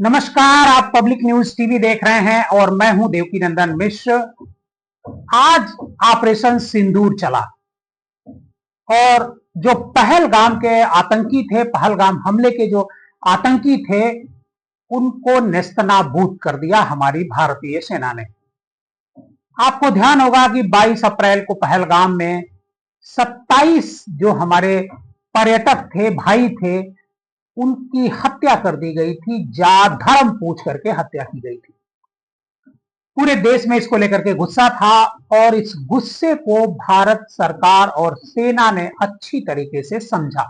नमस्कार, आप public news TV देख रहे हैं और मैं हूं देवकीनंदन मिश्र। आज ऑपरेशन सिंदूर चला और जो पहलगाम के आतंकी थे, पहलगाम हमले के जो आतंकी थे, उनको नेस्तनाबूद कर दिया हमारी भारतीय सेना ने। आपको ध्यान होगा कि 22 अप्रैल को पहलगाम में 27 जो हमारे पर्यटक थे, भाई थे, उनकी हत्या कर दी गई थी। जात धर्म पूछ करके हत्या की गई थी। पूरे देश में इसको लेकर के गुस्सा था और इस गुस्से को भारत सरकार और सेना ने अच्छी तरीके से समझा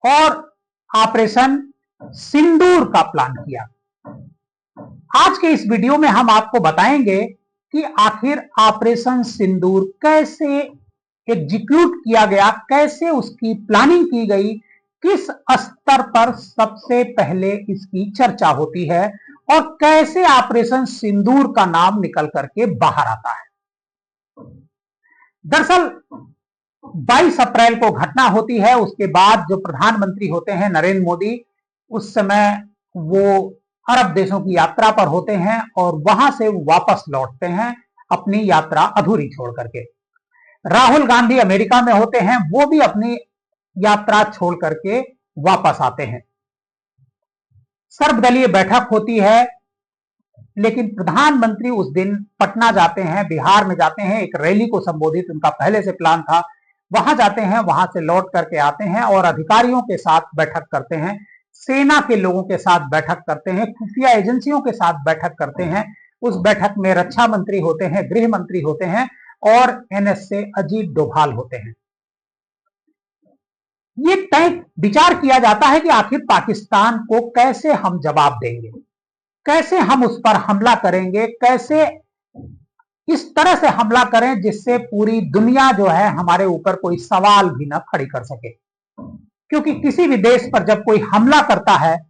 और ऑपरेशन सिंदूर का प्लान किया। आज के इस वीडियो में हम आपको बताएंगे कि आखिर ऑपरेशन सिंदूर कैसे एग्जीक्यूट किया गया, कैसे उसकी प्लानिंग की गई, किस स्तर पर सबसे पहले इसकी चर्चा होती है और कैसे ऑपरेशन सिंदूर का नाम निकल करके बाहर आता है। दरअसल 22 अप्रैल को घटना होती है। उसके बाद जो प्रधानमंत्री होते हैं नरेंद्र मोदी, उस समय वो अरब देशों की यात्रा पर होते हैं और वहां से वापस लौटते हैं अपनी यात्रा अधूरी छोड़ करके। राहुल गांधी अमेरिका में होते हैं, वो भी अपनी यात्रा छोड़ करके वापस आते हैं। सर्वदलीय बैठक होती है, लेकिन प्रधानमंत्री उस दिन पटना जाते हैं, बिहार में जाते हैं, एक रैली को संबोधित उनका पहले से प्लान था, वहां जाते हैं, वहां से लौट करके आते हैं और अधिकारियों के साथ बैठक करते हैं, सेना के लोगों के साथ बैठक करते हैं, खुफिया एजेंसियों के साथ बैठक करते हैं। उस बैठक में रक्षा मंत्री होते हैं, गृह मंत्री होते हैं और एनएसए अजीत डोभाल होते हैं। ये तय विचार किया जाता है कि आखिर पाकिस्तान को कैसे हम जवाब देंगे, कैसे हम उस पर हमला करेंगे, कैसे इस तरह से हमला करें जिससे पूरी दुनिया जो है हमारे ऊपर कोई सवाल भी ना खड़ी कर सके। क्योंकि किसी भी देश पर जब कोई हमला करता है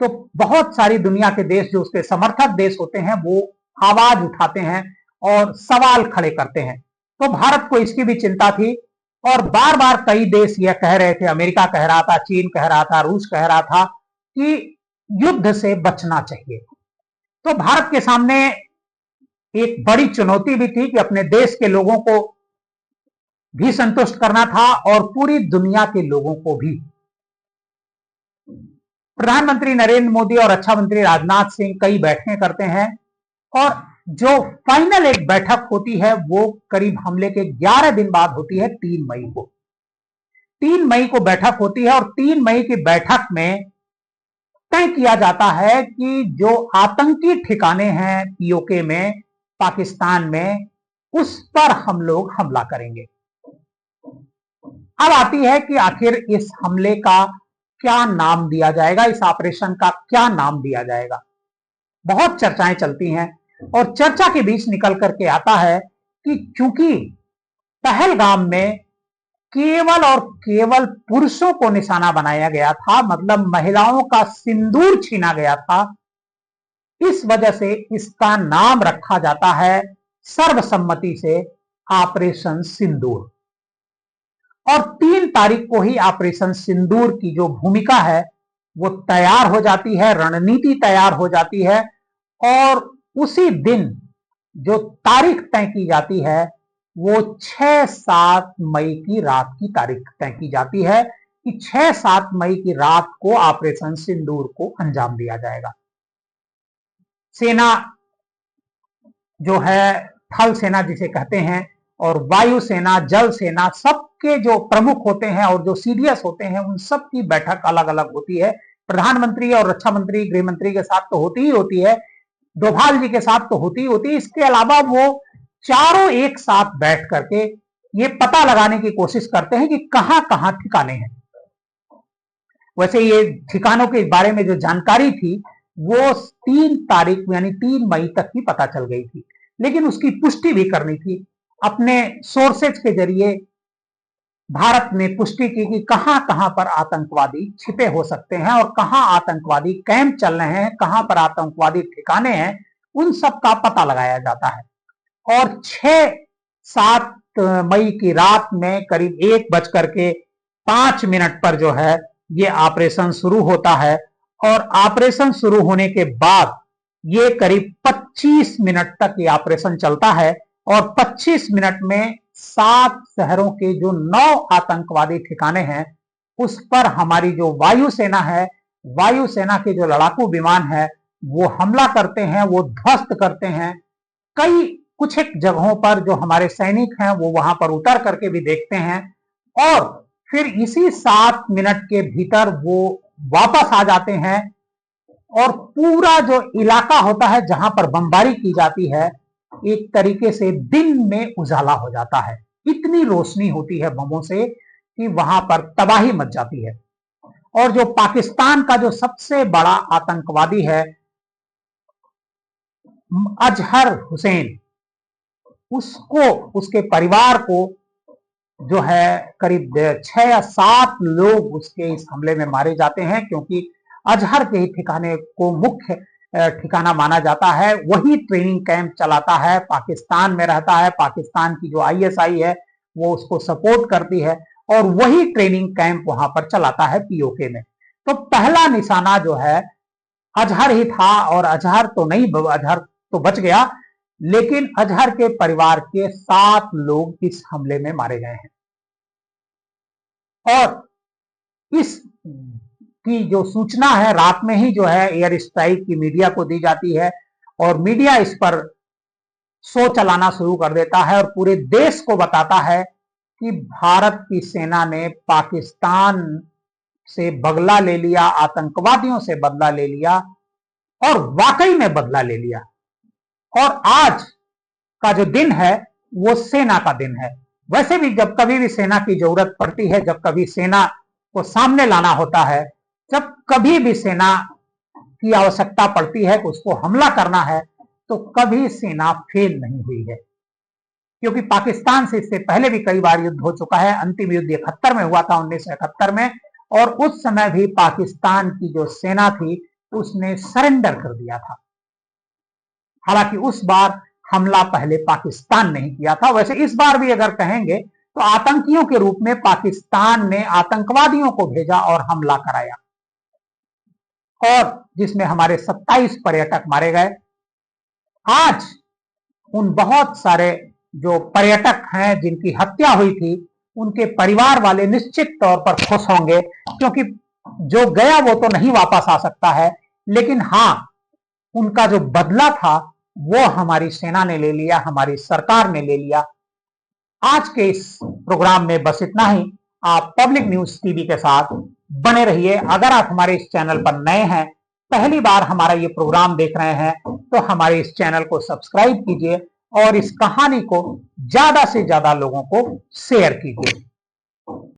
तो बहुत सारी दुनिया के देश जो उसके समर्थक देश होते हैं वो आवाज उठाते हैं और सवाल खड़े करते हैं। तो भारत को इसकी भी चिंता थी और बार बार कई देश यह कह रहे थे, अमेरिका कह रहा था, चीन कह रहा था, रूस कह रहा था कि युद्ध से बचना चाहिए। तो भारत के सामने एक बड़ी चुनौती भी थी कि अपने देश के लोगों को भी संतुष्ट करना था और पूरी दुनिया के लोगों को भी। प्रधानमंत्री नरेंद्र मोदी और रक्षा मंत्री राजनाथ सिंह कई बैठकें करते हैं और जो फाइनल एक बैठक होती है वो करीब हमले के 11 दिन बाद होती है, 3 मई को। 3 मई को बैठक होती है और 3 मई की बैठक में तय किया जाता है कि जो आतंकी ठिकाने हैं पीओके में, पाकिस्तान में, उस पर हम लोग हमला करेंगे। अब आती है कि आखिर इस हमले का क्या नाम दिया जाएगा, इस ऑपरेशन का क्या नाम दिया जाएगा। बहुत चर्चाएं चलती हैं और चर्चा के बीच निकल करके आता है कि चूंकि पहलगाम में केवल और केवल पुरुषों को निशाना बनाया गया था, मतलब महिलाओं का सिंदूर छीना गया था, इस वजह से इसका नाम रखा जाता है सर्वसम्मति से ऑपरेशन सिंदूर। और 3 तारीख को ही ऑपरेशन सिंदूर की जो भूमिका है वो तैयार हो जाती है, रणनीति तैयार हो जाती है और उसी दिन जो तारीख तय की जाती है वो 6-7 मई की रात की तारीख तय की जाती है कि 6-7 मई की रात को ऑपरेशन सिंदूर को अंजाम दिया जाएगा। सेना जो है, थल सेना जिसे कहते हैं, और वायु सेना, जल सेना, सबके जो प्रमुख होते हैं और जो सीडीएस होते हैं, उन सब की बैठक अलग अलग होती है। प्रधानमंत्री और रक्षा मंत्री, गृह मंत्री के साथ तो होती ही होती है, डोभाल जी के साथ तो होती ही होती है। इसके अलावा वो चारों एक साथ बैठ करके ये पता लगाने की कोशिश करते हैं कि कहां कहां ठिकाने हैं। वैसे ये ठिकानों के बारे में जो जानकारी थी वो 3 तारीख यानी 3 मई तक ही पता चल गई थी, लेकिन उसकी पुष्टि भी करनी थी। अपने सोर्सेज के जरिए भारत ने पुष्टि की कि कहां कहां पर आतंकवादी छिपे हो सकते हैं और कहां आतंकवादी कैंप चल रहे हैं, कहां पर आतंकवादी ठिकाने हैं, उन सब का पता लगाया जाता है। और 6-7 मई की रात में करीब 1:05 पर जो है ये ऑपरेशन शुरू होता है और ऑपरेशन शुरू होने के बाद ये करीब 25 मिनट तक ये ऑपरेशन चलता है और 25 मिनट में 7 शहरों के जो 9 आतंकवादी ठिकाने हैं उस पर हमारी जो वायुसेना है, वायुसेना के जो लड़ाकू विमान है वो हमला करते हैं, वो ध्वस्त करते हैं। कई कुछ एक जगहों पर जो हमारे सैनिक हैं वो वहां पर उतर करके भी देखते हैं और फिर इसी 7 मिनट के भीतर वो वापस आ जाते हैं और पूरा जो इलाका होता है जहां पर बमबारी की जाती है एक तरीके से दिन में उजाला हो जाता है। इतनी रोशनी होती है बमों से कि वहां पर तबाही मच जाती है। और जो पाकिस्तान का जो सबसे बड़ा आतंकवादी है अजहर हुसैन, उसको, उसके परिवार को जो है करीब 6 या 7 लोग उसके इस हमले में मारे जाते हैं, क्योंकि अजहर के ही ठिकाने को मुख्य ठिकाना माना जाता है। वही ट्रेनिंग कैंप चलाता है, पाकिस्तान में रहता है, पाकिस्तान की जो आईएसआई है वो उसको सपोर्ट करती है और वही ट्रेनिंग कैंप वहां पर चलाता है पीओके में। तो पहला निशाना जो है अजहर ही था और अजहर तो बच गया, लेकिन अजहर के परिवार के 7 लोग इस हमले में मारे गए हैं। और इस की जो सूचना है रात में ही जो है एयर स्ट्राइक की मीडिया को दी जाती है और मीडिया इस पर शो चलाना शुरू कर देता है और पूरे देश को बताता है कि भारत की सेना ने पाकिस्तान से बदला ले लिया, आतंकवादियों से बदला ले लिया और वाकई में बदला ले लिया। और आज का जो दिन है वो सेना का दिन है। वैसे भी जब कभी भी सेना की जरूरत पड़ती है, जब कभी सेना को सामने लाना होता है, जब कभी भी सेना की आवश्यकता पड़ती है कि उसको हमला करना है, तो कभी सेना फेल नहीं हुई है। क्योंकि पाकिस्तान से इससे पहले भी कई बार युद्ध हो चुका है। अंतिम युद्ध 71 में हुआ था, 1971 में, और उस समय भी पाकिस्तान की जो सेना थी उसने सरेंडर कर दिया था। हालांकि उस बार हमला पहले पाकिस्तान नहीं किया था। वैसे इस बार भी अगर कहेंगे तो आतंकियों के रूप में पाकिस्तान ने आतंकवादियों को भेजा और हमला कराया, और जिसमें हमारे 27 पर्यटक मारे गए। आज उन बहुत सारे जो पर्यटक हैं जिनकी हत्या हुई थी, उनके परिवार वाले निश्चित तौर पर खुश होंगे, क्योंकि जो गया वो तो नहीं वापस आ सकता है, लेकिन हां, उनका जो बदला था वो हमारी सेना ने ले लिया, हमारी सरकार ने ले लिया। आज के इस प्रोग्राम में बस इतना ही। आप पब्लिक न्यूज टीवी के साथ बने रहिए। अगर आप हमारे इस चैनल पर नए हैं, पहली बार हमारा ये प्रोग्राम देख रहे हैं, तो हमारे इस चैनल को सब्सक्राइब कीजिए और इस कहानी को ज्यादा से ज्यादा लोगों को शेयर कीजिए।